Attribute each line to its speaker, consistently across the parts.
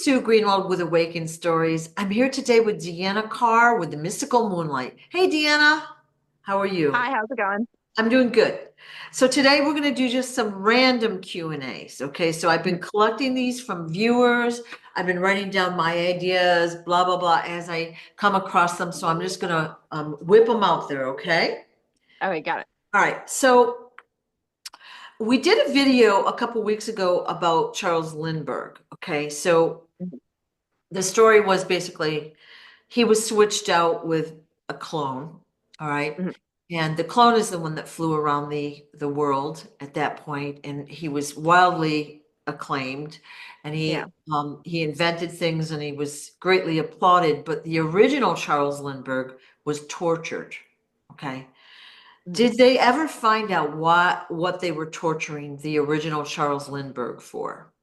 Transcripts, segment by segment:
Speaker 1: Sue Greenwald with Awakened Stories. I'm here today with Deanna Carr with the Mystical Moonlight. Hey, Deanna, how are you?
Speaker 2: Hi, how's it going?
Speaker 1: I'm doing good. So today we're going to do just some random Q&As. Okay, so I've been collecting these from viewers. I've been writing down my ideas, blah, blah, blah, as I come across them. So I'm just going to whip them out there. Okay.
Speaker 2: Okay, got it.
Speaker 1: All right. So we did a video a couple weeks ago about Charles Lindbergh. Okay, so
Speaker 2: Mhm.
Speaker 1: the story was basically he was switched out with a clone, all right?
Speaker 2: Mhm.
Speaker 1: And the clone is the one that flew around the world at that point, and he was wildly acclaimed, and
Speaker 2: Yeah.
Speaker 1: he invented things, and he was greatly applauded. But the original Charles Lindbergh was tortured. Okay,
Speaker 2: Mhm.
Speaker 1: did they ever find out what they were torturing the original Charles Lindbergh for?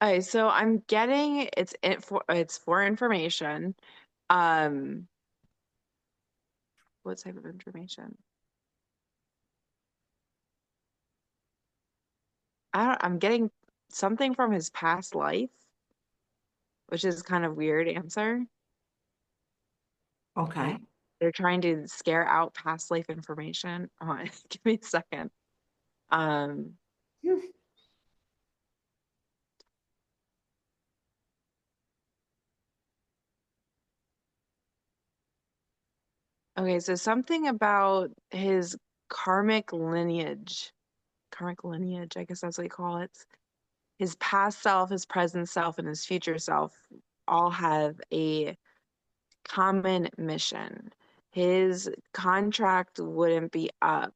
Speaker 2: Okay, so I'm getting it's for information. Um, what type of information? I'm getting something from his past life, which is kind of weird answer. Like
Speaker 1: Okay.
Speaker 2: they're trying to scare out past life information. Give me a second. Um, okay, so something about his karmic lineage. Karmic lineage, I guess that's what you call it. His past self, his present self, and his future self all have a common mission. His contract wouldn't be up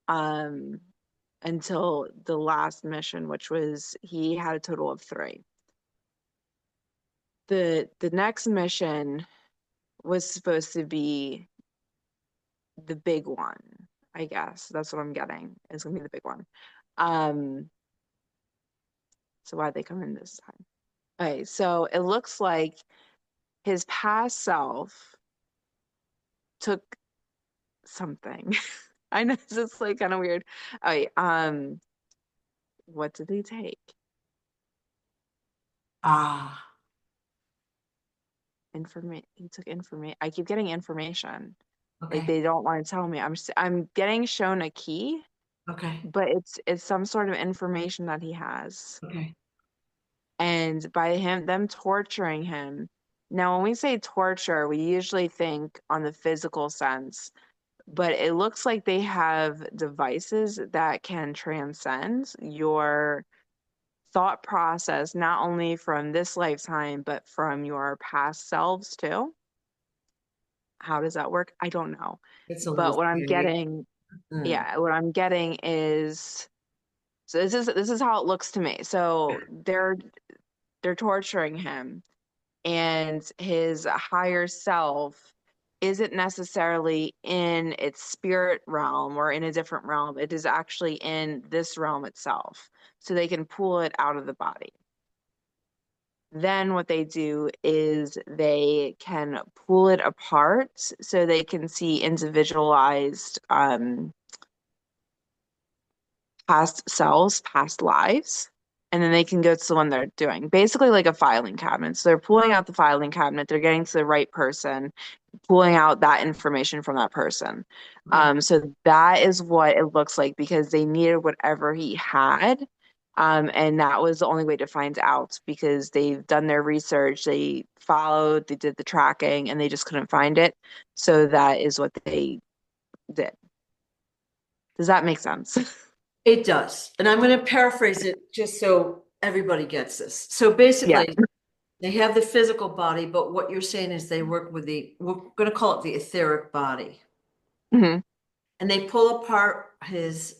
Speaker 2: um, until the last mission, which was he had a total of three. The next mission was supposed to be the big one, I guess. That's what I'm getting. It's gonna be the big one. Um, so why'd they come in this time? Okay, so it looks like his past self took something. I know it's just like kind of weird. Oh, what did they take?
Speaker 1: Ah,
Speaker 2: Information. He took information. I keep getting information. Like
Speaker 1: okay.
Speaker 2: they don't want to tell me. I'm getting shown a key,
Speaker 1: Okay.
Speaker 2: but it's some sort of information that he has.
Speaker 1: Okay.
Speaker 2: And by them torturing him. Now, when we say torture, we usually think on the physical sense, but it looks like they have devices that can transcend your thought process, not only from this lifetime, but from your past selves too. How does that work? I don't know.
Speaker 1: It's a little
Speaker 2: But what I'm
Speaker 1: scary.
Speaker 2: getting,
Speaker 1: Mm.
Speaker 2: yeah, what I'm getting is so this is how it looks to me. So they're torturing him and his higher self isn't necessarily in its spirit realm or in a different realm. It is actually in this realm itself. So they can pull it out of the body. Then what they do is they can pull it apart so they can see individualized past selves, past lives, and then they can go to the one they're doing. Basically like a filing cabinet. So they're pulling out the filing cabinet, they're getting to the right person, pulling out that information from that person.
Speaker 1: Okay.
Speaker 2: So that is what it looks like because they needed whatever he had. And that was the only way to find out because they've done their research, they followed, they did the tracking, and they just couldn't find it. So that is what they did. Does that make sense?
Speaker 1: It does. And I'm going to paraphrase it just so everybody gets this. So
Speaker 2: Yeah.
Speaker 1: basically, they have the physical body, but what you're saying is they work with we're going to call it the etheric body.
Speaker 2: Hmm.
Speaker 1: And they pull apart his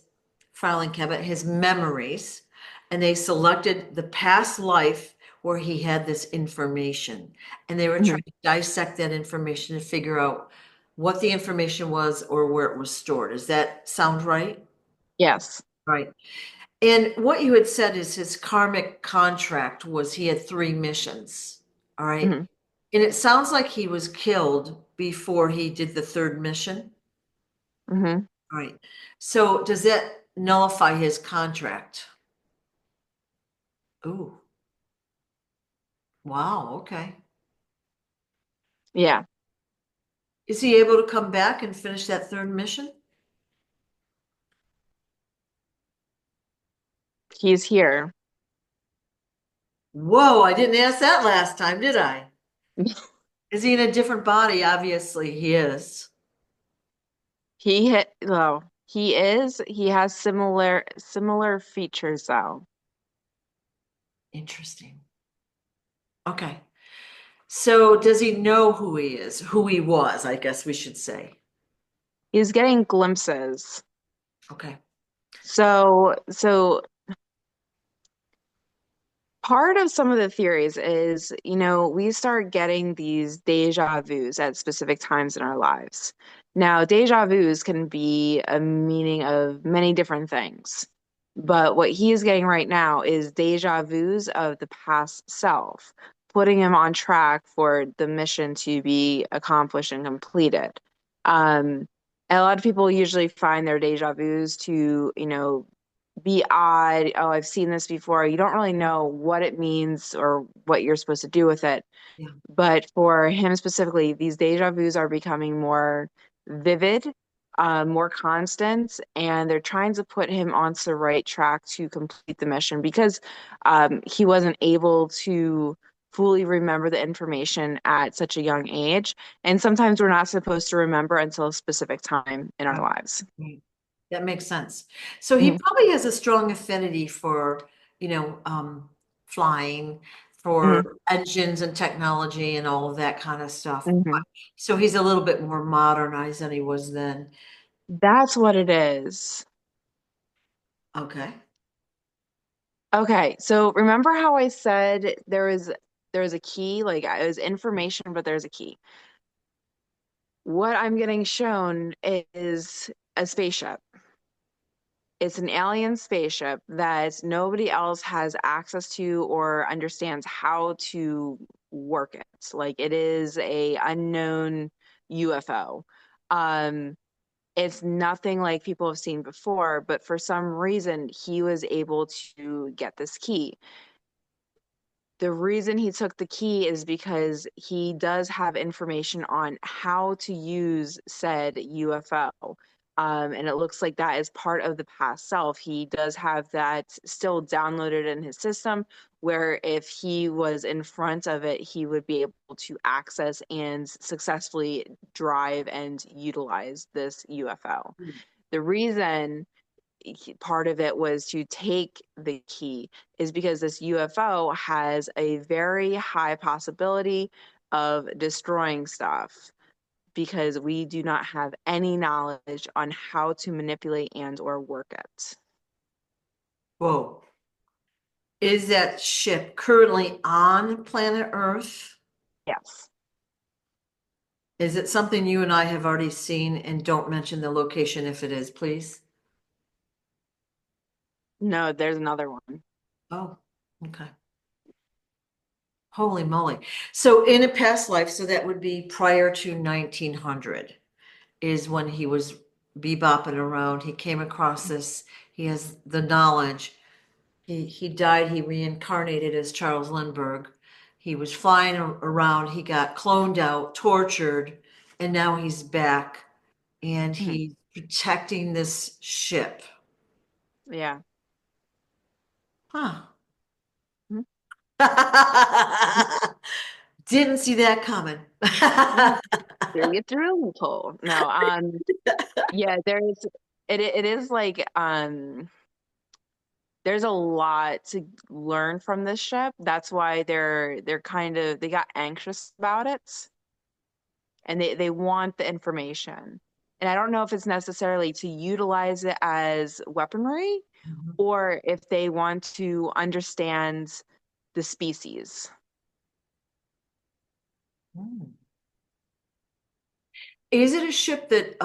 Speaker 1: filing cabinet, his memories, and they selected the past life where he had this information. And they were
Speaker 2: Hmm.
Speaker 1: trying to dissect that information to figure out what the information was or where it was stored. Does that sound right?
Speaker 2: Yes.
Speaker 1: Right. And what you had said is his karmic contract was he had three missions. All right.
Speaker 2: Hmm.
Speaker 1: And it sounds like he was killed before he did the third mission.
Speaker 2: Hmm.
Speaker 1: All right. So does that nullify his contract? Ooh, wow, okay.
Speaker 2: Yeah,
Speaker 1: Is he able to come back and finish that third mission?
Speaker 2: he's here.
Speaker 1: Whoa, I didn't ask that last time, did I? Is he in a different body? Obviously, he is.
Speaker 2: Well, he is. He has similar features though.
Speaker 1: Interesting. Okay. So does he know who he is, who he was, I guess we should say.
Speaker 2: He's getting glimpses.
Speaker 1: Okay.
Speaker 2: So part of some of the theories is, we start getting these deja vus at specific times in our lives. Now, deja vus can be a meaning of many different things, but what he is getting right now is deja vus of the past self, putting him on track for the mission to be accomplished and completed. Um, a lot of people usually find their deja vus to, be odd. Oh, I've seen this before. You don't really know what it means or what you're supposed to do with it.
Speaker 1: Yeah.
Speaker 2: But for him specifically, these deja vus are becoming more vivid, more constant, and they're trying to put him onto the right track to complete the mission because he wasn't able to fully remember the information at such a young age. And sometimes we're not supposed to remember until a specific time in our lives.
Speaker 1: Right. That makes sense. So he
Speaker 2: Mhm.
Speaker 1: probably has a strong affinity for, flying,
Speaker 2: Mhm.
Speaker 1: for engines and technology and all of that kind of stuff.
Speaker 2: Mhm.
Speaker 1: So he's a little bit more modernized than he was then.
Speaker 2: That's what it is.
Speaker 1: Okay.
Speaker 2: Okay, so remember how I said there was a key, like it was information, but there's a key. What I'm getting shown is a spaceship. It's an alien spaceship that nobody else has access to or understands how to work it. Like it is a unknown UFO. Um, it's nothing like people have seen before, but for some reason he was able to get this key. The reason he took the key is because he does have information on how to use said UFO. And it looks like that is part of the past self. He does have that still downloaded in his system, where if he was in front of it, he would be able to access and successfully drive and utilize this UFO. The reason part of it was to take the key is because this UFO has a very high possibility of destroying stuff because we do not have any knowledge on how to manipulate and or work it.
Speaker 1: Whoa. Is that ship currently on planet Earth?
Speaker 2: Yes.
Speaker 1: Is it something you and I have already seen? And don't mention the location if it is, please.
Speaker 2: No, there's another one.
Speaker 1: Oh, okay. Holy moly. So in a past life, so that would be prior to 1900, is when he was bebopping around. He came across this. He has the knowledge. He died. He reincarnated as Charles Lindbergh. He was flying around. He got cloned out, tortured, and now he's back and
Speaker 2: Mhm.
Speaker 1: he's protecting this ship.
Speaker 2: Yeah.
Speaker 1: Huh.
Speaker 2: Mhm.
Speaker 1: Didn't see that coming.
Speaker 2: Mhm. Through you through loophole. No, yeah, it is like there's a lot to learn from this ship. That's why they got anxious about it and they want the information. And I don't know if it's necessarily to utilize it as weaponry or if they want to understand the species.
Speaker 1: Hmm. Is it a ship that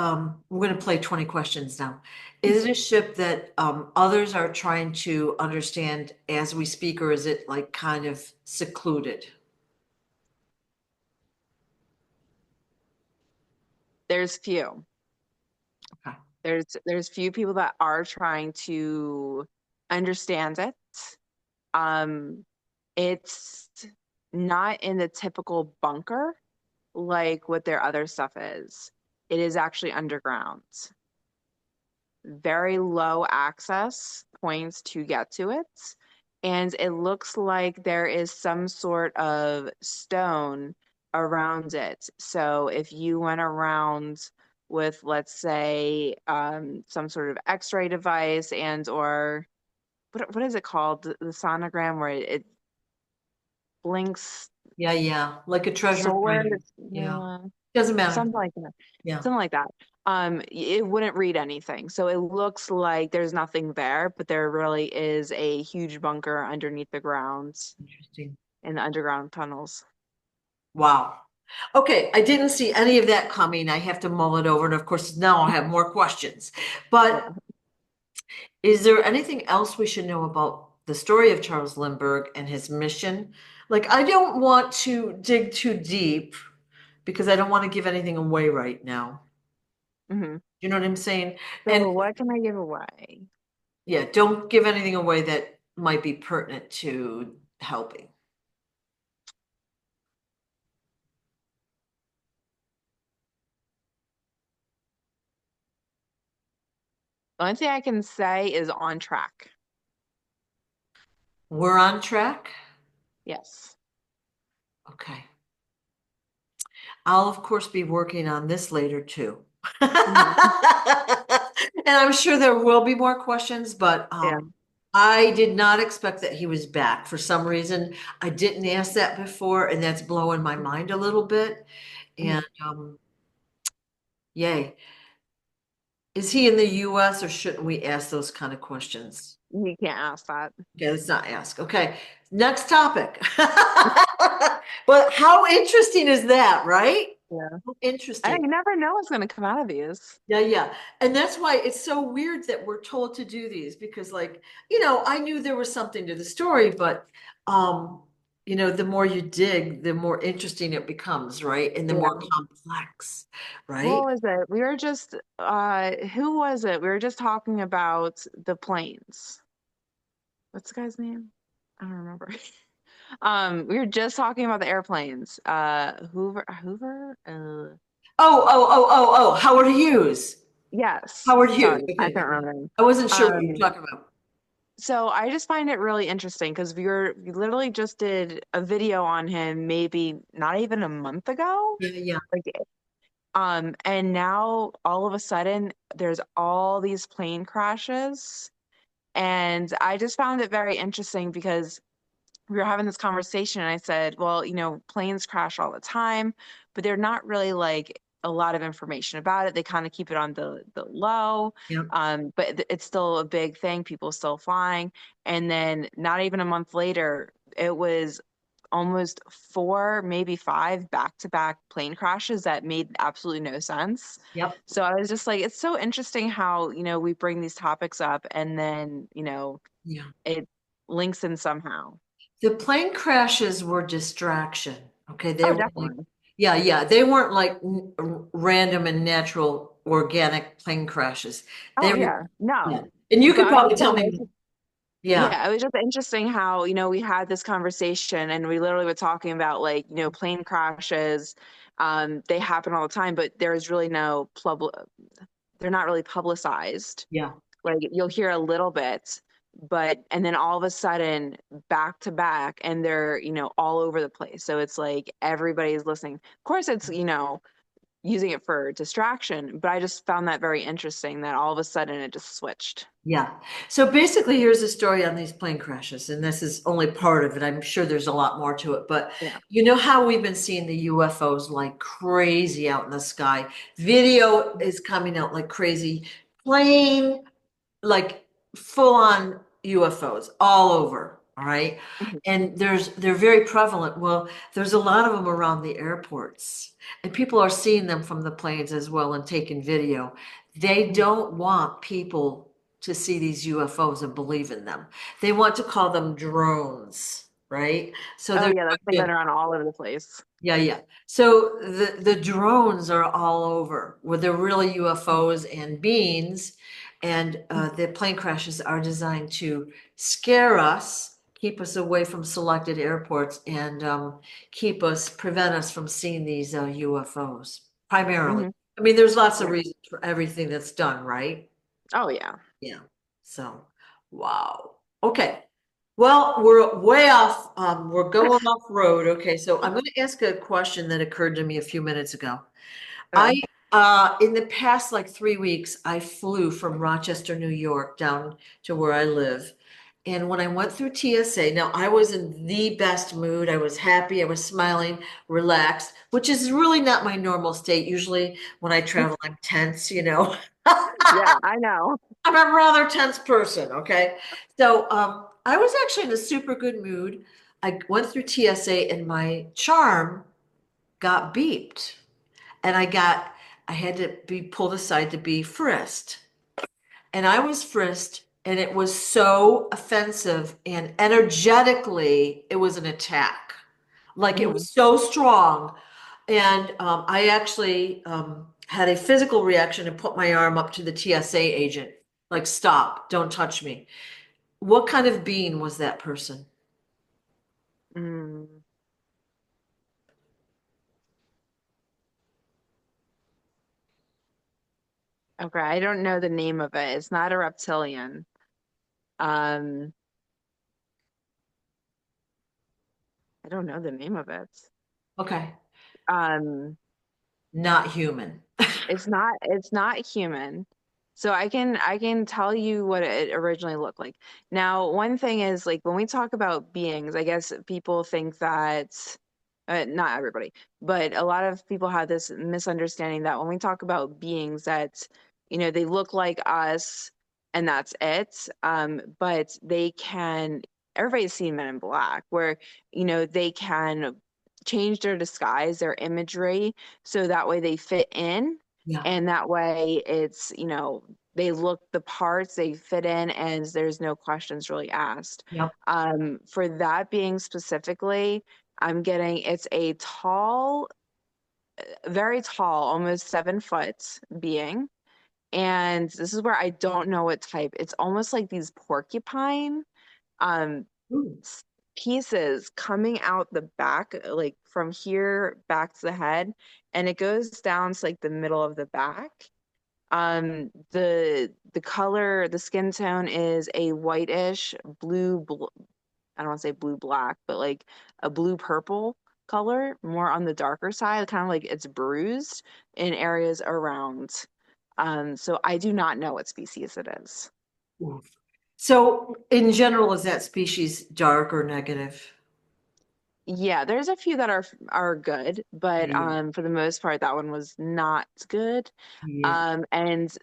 Speaker 1: we're going to play 20 questions now? Is it a ship that others are trying to understand as we speak, or is it like kind of secluded?
Speaker 2: There's few.
Speaker 1: Okay.
Speaker 2: There's few people that are trying to understand it. Um, it's not in the typical bunker like what their other stuff is. It is actually underground. Very low access points to get to it. And it looks like there is some sort of stone around it. So if you went around with, let's say, some sort of X-ray device and or what is it called? The sonogram where it blinks
Speaker 1: Yeah, yeah, like a treasure
Speaker 2: solar,
Speaker 1: finder. Yeah,
Speaker 2: yeah,
Speaker 1: doesn't matter.
Speaker 2: something like that.
Speaker 1: Yeah,
Speaker 2: Something like that. It wouldn't read anything. So it looks like there's nothing there, but there really is a huge bunker underneath the ground
Speaker 1: interesting.
Speaker 2: in the underground tunnels.
Speaker 1: Wow. Okay, I didn't see any of that coming. I have to mull it over, and of course, now I have more questions. But
Speaker 2: Yeah.
Speaker 1: is there anything else we should know about the story of Charles Lindbergh and his mission? Like, I don't want to dig too deep because I don't want to give anything away right now.
Speaker 2: Hmm.
Speaker 1: You know what I'm saying? And
Speaker 2: So what can I give away?
Speaker 1: yeah, don't give anything away that might be pertinent to helping.
Speaker 2: The only thing I can say is on track.
Speaker 1: We're on track.
Speaker 2: Yes.
Speaker 1: Okay. I'll of course be working on this later too.
Speaker 2: Hmm.
Speaker 1: And I'm sure there will be more questions, but
Speaker 2: Yeah.
Speaker 1: I did not expect that he was back. For some reason, I didn't ask that before, and that's blowing my mind a little bit.
Speaker 2: Mhm.
Speaker 1: And yay. Is he in the US or shouldn't we ask those kind of questions?
Speaker 2: You can't ask that.
Speaker 1: Okay, let's not ask. Okay, next topic. But how interesting is that, right?
Speaker 2: Yeah.
Speaker 1: Interesting.
Speaker 2: You never know what's going to come out of these.
Speaker 1: Yeah, yeah. And that's why it's so weird that we're told to do these because like, I knew there was something to the story, but um, the more you dig, the more interesting it becomes, right? And the more
Speaker 2: Yeah.
Speaker 1: complex,
Speaker 2: What
Speaker 1: right?
Speaker 2: was it? We were just who was it? We were just talking about the planes. What's the guy's name? I don't remember. We were just talking about the airplanes. Hoover?
Speaker 1: Howard Hughes.
Speaker 2: Yes.
Speaker 1: Howard Hughes.
Speaker 2: Sorry, I
Speaker 1: Okay.
Speaker 2: can't remember the name.
Speaker 1: I wasn't sure what you were
Speaker 2: Um,
Speaker 1: talking about.
Speaker 2: so I just find it really interesting because we literally just did a video on him maybe not even a month ago.
Speaker 1: Yeah, yeah,
Speaker 2: Like, and now all of a sudden there's all these plane crashes. And I just found it very interesting because we were having this conversation and I said, well, planes crash all the time, but they're not really like a lot of information about it. They kind of keep it on the low.
Speaker 1: yeah,
Speaker 2: But it's still a big thing. People still flying. And then not even a month later, it was almost four, maybe five back-to-back plane crashes that made absolutely no sense.
Speaker 1: yep,
Speaker 2: So I was just like, it's so interesting how, we bring these topics up and then,
Speaker 1: yeah.
Speaker 2: it links in somehow.
Speaker 1: The plane crashes were distraction. Okay, they
Speaker 2: Oh,
Speaker 1: were like,
Speaker 2: definitely.
Speaker 1: yeah, yeah, they weren't like random and natural organic plane crashes. They
Speaker 2: Oh,
Speaker 1: were,
Speaker 2: yeah.
Speaker 1: yeah.
Speaker 2: No.
Speaker 1: And you
Speaker 2: But
Speaker 1: could
Speaker 2: I'm
Speaker 1: probably
Speaker 2: just
Speaker 1: tell
Speaker 2: saying,
Speaker 1: me, yeah,
Speaker 2: yeah, it was just interesting how, we had this conversation and we literally were talking about like, plane crashes. They happen all the time, but there's really no they're not really publicized.
Speaker 1: yeah,
Speaker 2: Like you'll hear a little bit, but and then all of a sudden back to back and they're, all over the place. So it's like everybody's listening. Of course it's, using it for distraction, but I just found that very interesting that all of a sudden it just switched.
Speaker 1: yeah. So basically, here's a story on these plane crashes, and this is only part of it. I'm sure there's a lot more to it, but
Speaker 2: Yeah.
Speaker 1: you know how we've been seeing the UFOs like crazy out in the sky. Video is coming out like crazy. Plane like full on UFOs all over. All right.
Speaker 2: Mhm.
Speaker 1: And they're very prevalent. Well, there's a lot of them around the airports, and people are seeing them from the planes as well and taking video. They
Speaker 2: Mhm.
Speaker 1: don't want people to see these UFOs and believe in them. They want to call them drones. right? So
Speaker 2: Oh
Speaker 1: they're
Speaker 2: yeah, that's been
Speaker 1: good.
Speaker 2: going around all over the place.
Speaker 1: Yeah, yeah. So the drones are all over, where they're really UFOs and beings, and the plane crashes are designed to scare us, keep us away from selected airports, and prevent us from seeing these UFOs primarily.
Speaker 2: Hmm.
Speaker 1: I mean, there's lots of
Speaker 2: Yeah.
Speaker 1: reasons for everything that's done, right?
Speaker 2: Oh yeah.
Speaker 1: Yeah. So, wow. Okay. Well, we're way off. We're going off road. Okay. So I'm going to ask a question that occurred to me a few minutes ago. I,
Speaker 2: Okay.
Speaker 1: in the past like 3 weeks, I flew from Rochester, New York down to where I live. And when I went through TSA, now I was in the best mood. I was happy. I was smiling, relaxed, which is really not my normal state. Usually when I travel, I'm tense, you know.
Speaker 2: Yeah, I know.
Speaker 1: I'm a rather tense person, okay? So I was actually in a super good mood. I went through TSA and my charm got beeped. And I had to be pulled aside to be frisked. And I was frisked, and it was so offensive and energetically, it was an attack. Like it
Speaker 2: Hmm.
Speaker 1: was so strong. And I actually had a physical reaction and put my arm up to the TSA agent, like, stop, don't touch me. What kind of being was that person?
Speaker 2: Mm. Okay, I don't know the name of it. It's not a reptilian. Um, I don't know the name of it.
Speaker 1: Okay,
Speaker 2: Um,
Speaker 1: not human.
Speaker 2: it's not human. So I can tell you what it originally looked like. Now, one thing is like when we talk about beings, I guess people think that not everybody, but a lot of people have this misunderstanding that when we talk about beings that they look like us and that's it. But they can everybody's seen Men in Black where they can change their disguise, their imagery so that way they fit in
Speaker 1: Yeah,
Speaker 2: and that way it's they look the parts, they fit in, and there's no questions really asked.
Speaker 1: yep.
Speaker 2: For that being specifically, I'm getting it's a tall, very tall, almost 7 foot being, and this is where I don't know what type. It's almost like these porcupine um
Speaker 1: Ooh.
Speaker 2: s- pieces coming out the back, like from here back to the head, and it goes down to like the middle of the back. The color, the skin tone is a whitish I don't want to say blue black, but like a blue purple color, more on the darker side, kind of like it's bruised in areas around. So I do not know what species it is.
Speaker 1: Oof. So, in general, is that species dark or negative?
Speaker 2: Yeah, there's a few that are good, but
Speaker 1: Yeah.
Speaker 2: for the most part, that one was not good.
Speaker 1: Yeah.
Speaker 2: And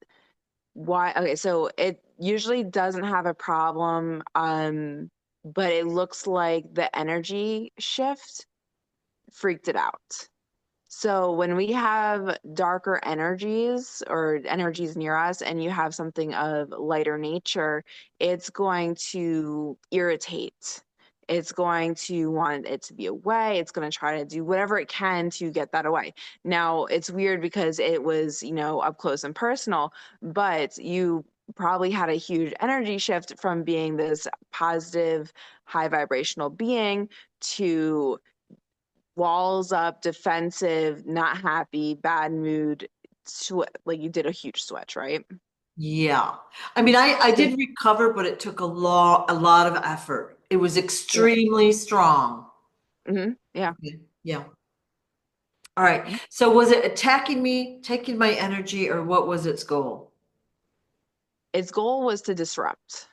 Speaker 2: why? Okay, so it usually doesn't have a problem, but it looks like the energy shift freaked it out. So when we have darker energies or energies near us and you have something of lighter nature, it's going to irritate. It's going to want it to be away. It's going to try to do whatever it can to get that away. Now, it's weird because it was, up close and personal, but you probably had a huge energy shift from being this positive, high vibrational being to walls up, defensive, not happy, bad mood, like you did a huge switch, right?
Speaker 1: Yeah. I mean, I
Speaker 2: So,
Speaker 1: did recover, but it took a lot of effort. It was
Speaker 2: yeah.
Speaker 1: extremely strong.
Speaker 2: Yeah.
Speaker 1: Okay. Yeah. All right. So was it attacking me, taking my energy, or what was its goal?
Speaker 2: Its goal was to disrupt.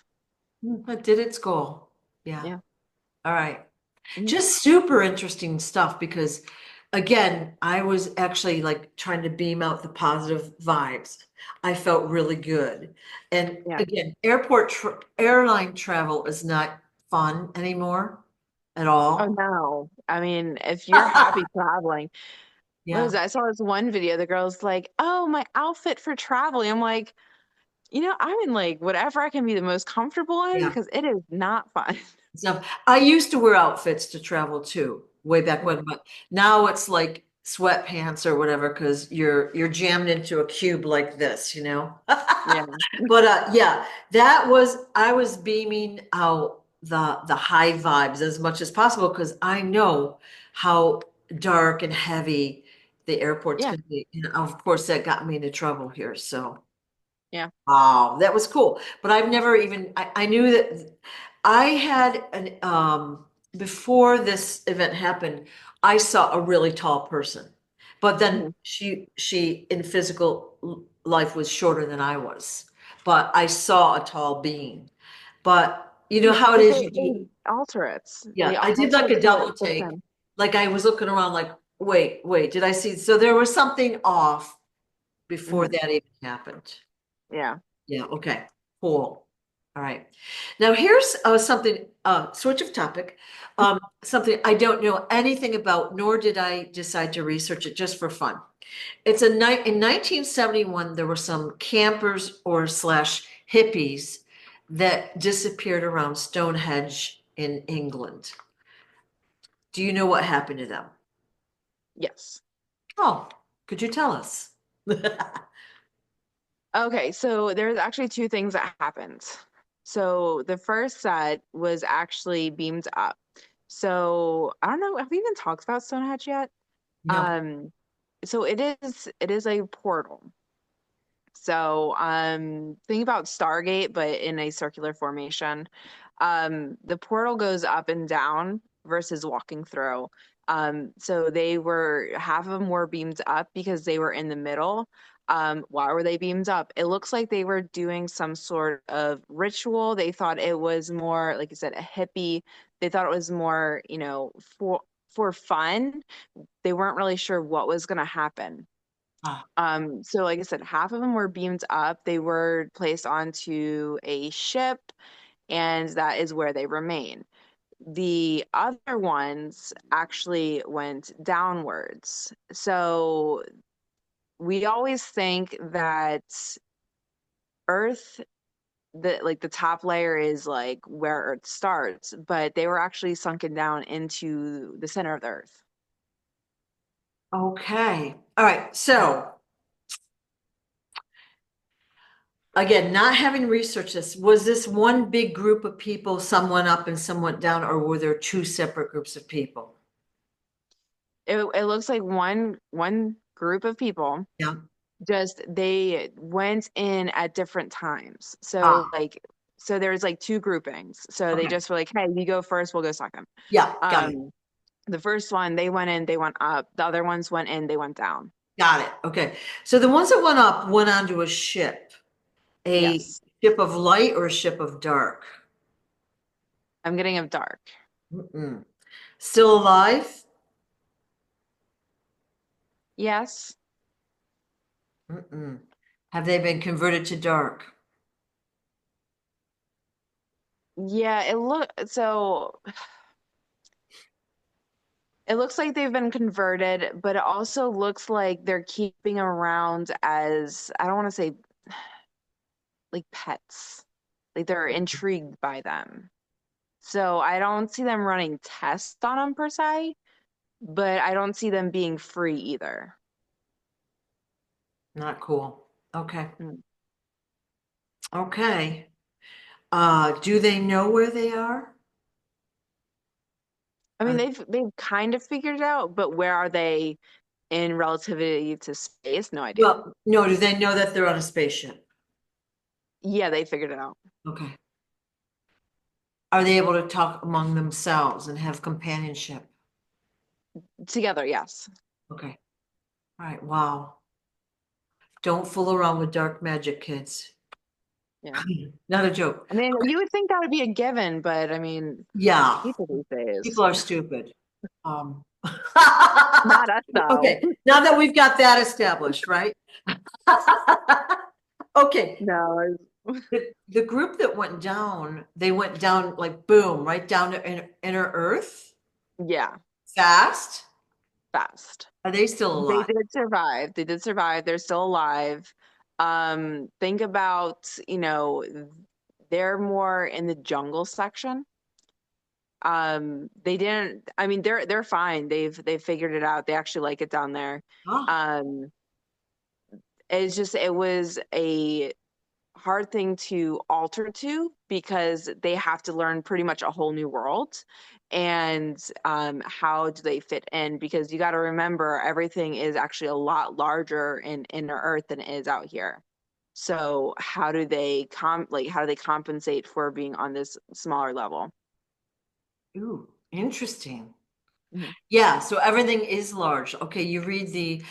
Speaker 1: It did its goal. Yeah.
Speaker 2: Yeah.
Speaker 1: All right.
Speaker 2: Mhm.
Speaker 1: Just super interesting stuff because again, I was actually like trying to beam out the positive vibes. I felt really good. And
Speaker 2: Yeah.
Speaker 1: again, airline travel is not fun anymore at
Speaker 2: Oh
Speaker 1: all.
Speaker 2: no. I mean, if you're happy traveling, what
Speaker 1: Yeah.
Speaker 2: is that? I saw this one video. The girl's like, "Oh, my outfit for traveling." I'm like, I'm in like whatever I can be the most comfortable in
Speaker 1: Yeah.
Speaker 2: because it is not fun.
Speaker 1: stuff. I used to wear outfits to travel too, way back when, but now it's like sweatpants or whatever, because you're jammed into a cube like this, you know?
Speaker 2: Yeah.
Speaker 1: But yeah, I was beaming out the high vibes as much as possible because I know how dark and heavy the airport's
Speaker 2: Yeah.
Speaker 1: gonna be. And of course that got me into trouble here. So
Speaker 2: Yeah.
Speaker 1: wow, that was cool. But I've never even I knew that I had an before this event happened, I saw a really tall person. But then
Speaker 2: Mhm.
Speaker 1: she in physical life was shorter than I was. But I saw a tall being. But you know
Speaker 2: Yeah,
Speaker 1: how it
Speaker 2: because
Speaker 1: is, you
Speaker 2: they
Speaker 1: do,
Speaker 2: alter it.
Speaker 1: yeah,
Speaker 2: They
Speaker 1: I did like
Speaker 2: alter it
Speaker 1: a
Speaker 2: so it
Speaker 1: double
Speaker 2: fits
Speaker 1: take.
Speaker 2: in.
Speaker 1: Like I was looking around like, wait, did I see? So there was something off before
Speaker 2: Hmm.
Speaker 1: that even happened.
Speaker 2: Yeah.
Speaker 1: Yeah, okay, cool. All right. Now here's something, switch of topic. Something I don't know anything about, nor did I decide to research it just for fun. It's a night in 1971, there were some campers or slash hippies that disappeared around Stonehenge in England. Do you know what happened to them?
Speaker 2: Yes.
Speaker 1: Oh, could you tell us?
Speaker 2: Okay, so there's actually two things that happened. So the first set was actually beamed up. So I don't know, have we even talked about Stonehenge yet?
Speaker 1: No.
Speaker 2: Um, so it is a portal. So think about Stargate, but in a circular formation. The portal goes up and down versus walking through. So they were half of them were beamed up because they were in the middle. Why were they beamed up? It looks like they were doing some sort of ritual. They thought it was more, like you said, a hippie. They thought it was more, for fun. They weren't really sure what was going to happen.
Speaker 1: Ah,
Speaker 2: So like I said, half of them were beamed up. They were placed onto a ship, and that is where they remain. The other ones actually went downwards. So we always think that Earth, the top layer is like where Earth starts, but they were actually sunken down into the center of the Earth.
Speaker 1: okay. All right. So again, not having researched this, was this one big group of people, some went up and some went down, or were there two separate groups of people?
Speaker 2: It looks like one group of people,
Speaker 1: Yeah.
Speaker 2: just they went in at different times. So
Speaker 1: Ah,
Speaker 2: there's like two groupings. So they
Speaker 1: okay.
Speaker 2: just were like, hey, you go first, we'll go second.
Speaker 1: Yeah, got it.
Speaker 2: Um, the first one, they went in, they went up. The other ones went in, they went down.
Speaker 1: Got it. Okay. So the ones that went up went onto a
Speaker 2: Yes.
Speaker 1: ship of light or a ship of dark?
Speaker 2: I'm getting of dark.
Speaker 1: Mm-mm. Still alive?
Speaker 2: Yes.
Speaker 1: Mm-mm. Have they been converted to dark?
Speaker 2: Yeah, it looks like they've been converted, but it also looks like they're keeping around as, I don't want to say like pets. Like they're intrigued by them. So I don't see them running tests on them per se, but I don't see them being free either.
Speaker 1: Not cool. Okay.
Speaker 2: Mm.
Speaker 1: Okay. Do they know where they are?
Speaker 2: I mean,
Speaker 1: Are,
Speaker 2: they've kind of figured it out, but where are they in relativity to space? No idea.
Speaker 1: well, no, do they know that they're on a spaceship?
Speaker 2: Yeah, they figured it out
Speaker 1: Okay. Are they able to talk among themselves and have companionship?
Speaker 2: together. Yes.
Speaker 1: Okay. All right. Wow. Don't fool around with dark magic, kids.
Speaker 2: Yeah.
Speaker 1: Not a joke.
Speaker 2: I mean, you would think that would be a given, but I mean,
Speaker 1: Yeah.
Speaker 2: people these days,
Speaker 1: People are stupid. Um,
Speaker 2: not us though.
Speaker 1: okay. Now that we've got that established, right? Okay.
Speaker 2: No.
Speaker 1: The group that went down, they went down like boom, right down to inner Earth
Speaker 2: Yeah,
Speaker 1: fast.
Speaker 2: fast.
Speaker 1: Are they still
Speaker 2: They
Speaker 1: alive?
Speaker 2: did survive. They did survive. They're still alive. Think about, they're more in the jungle section. They didn't, I mean, they're fine. They've figured it out. They actually like it down there.
Speaker 1: Ah,
Speaker 2: Um, it's just it was a hard thing to alter to because they have to learn pretty much a whole new world. And how do they fit in? Because you got to remember, everything is actually a lot larger in inner Earth than it is out here. So how do they how do they compensate for being on this smaller level?
Speaker 1: ooh, interesting.
Speaker 2: Mhm,
Speaker 1: Yeah, so everything is large. Okay, you read the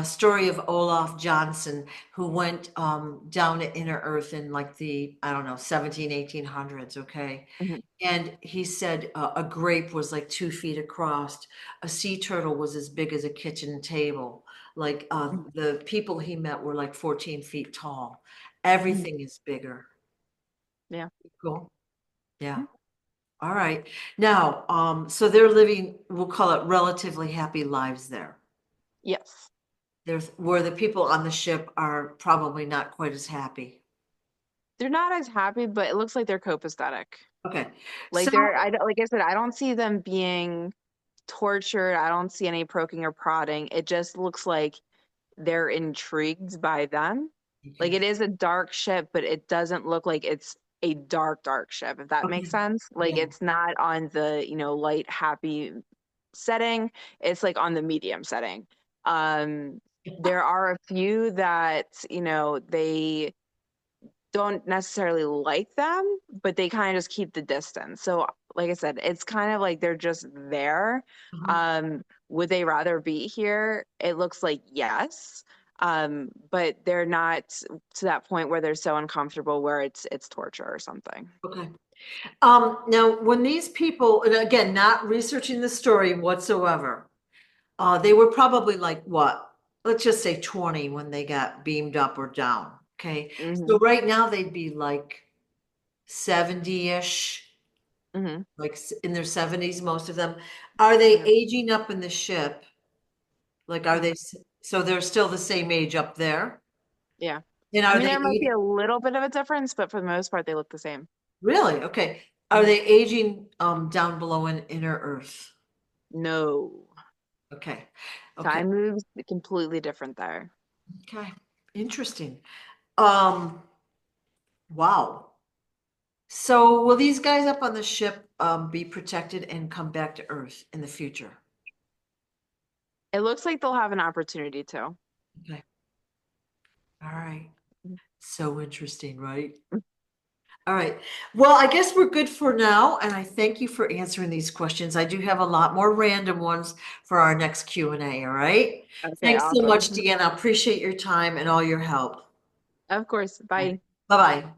Speaker 1: story of Olaf Johnson, who went down to inner Earth in like the, I don't know, 17, 1800s. Okay.
Speaker 2: mhm,
Speaker 1: And he said a grape was like 2 feet across. A sea turtle was as big as a kitchen table. Like
Speaker 2: mhm,
Speaker 1: the people he met were like 14 feet tall.
Speaker 2: mhm.
Speaker 1: Everything is bigger.
Speaker 2: Yeah.
Speaker 1: Cool. Yeah.
Speaker 2: Mhm.
Speaker 1: All right. Now, so they're living, we'll call it relatively happy lives there.
Speaker 2: Yes.
Speaker 1: There's where the people on the ship are probably not quite as happy.
Speaker 2: They're not as happy, but it looks like they're copacetic.
Speaker 1: Okay. So,
Speaker 2: Like I don't, like I said, I don't see them being tortured. I don't see any poking or prodding. It just looks like they're intrigued by them. Like
Speaker 1: okay.
Speaker 2: it is a dark ship, but it doesn't look like it's a dark ship, if that makes
Speaker 1: Okay.
Speaker 2: sense. Like
Speaker 1: Yeah.
Speaker 2: it's not on the, light, happy setting. It's like on the medium setting. Um, there are a few that, they don't necessarily like them, but they kind of just keep the distance. So, like I said, it's kind of like they're just there.
Speaker 1: Mhm.
Speaker 2: Would they rather be here? It looks like yes. But they're not to that point where they're so uncomfortable where it's torture or something.
Speaker 1: Okay. Now when these people, and again, not researching the story whatsoever, they were probably like what? Let's just say 20 when they got beamed up or down. Okay.
Speaker 2: Hmm.
Speaker 1: So right now they'd be like 70-ish,
Speaker 2: Hmm.
Speaker 1: like in their 70s, most of them. Are they
Speaker 2: Yeah.
Speaker 1: aging up in the ship? Like, are they,
Speaker 2: Hmm.
Speaker 1: so they're still the same age up there?
Speaker 2: Yeah.
Speaker 1: And
Speaker 2: I
Speaker 1: are
Speaker 2: mean,
Speaker 1: they
Speaker 2: there might be
Speaker 1: aging?
Speaker 2: a little bit of a difference, but for the most part, they look the same.
Speaker 1: Really? Okay. Are
Speaker 2: Hmm.
Speaker 1: they aging down below in inner Earth?
Speaker 2: No.
Speaker 1: Okay. Okay.
Speaker 2: Time moves completely different there.
Speaker 1: Okay. Interesting. Um, wow. So will these guys up on the ship be protected and come back to Earth in the future?
Speaker 2: It looks like they'll have an opportunity to.
Speaker 1: Okay. All right. So interesting, right? All right. Well, I guess we're good for now, and I thank you for answering these questions. I do have a lot more random ones for our next Q&A, all right?
Speaker 2: Okay,
Speaker 1: Thanks so much,
Speaker 2: awesome.
Speaker 1: Deanna. I appreciate your time and all your help.
Speaker 2: Of course. Bye.
Speaker 1: Bye-bye.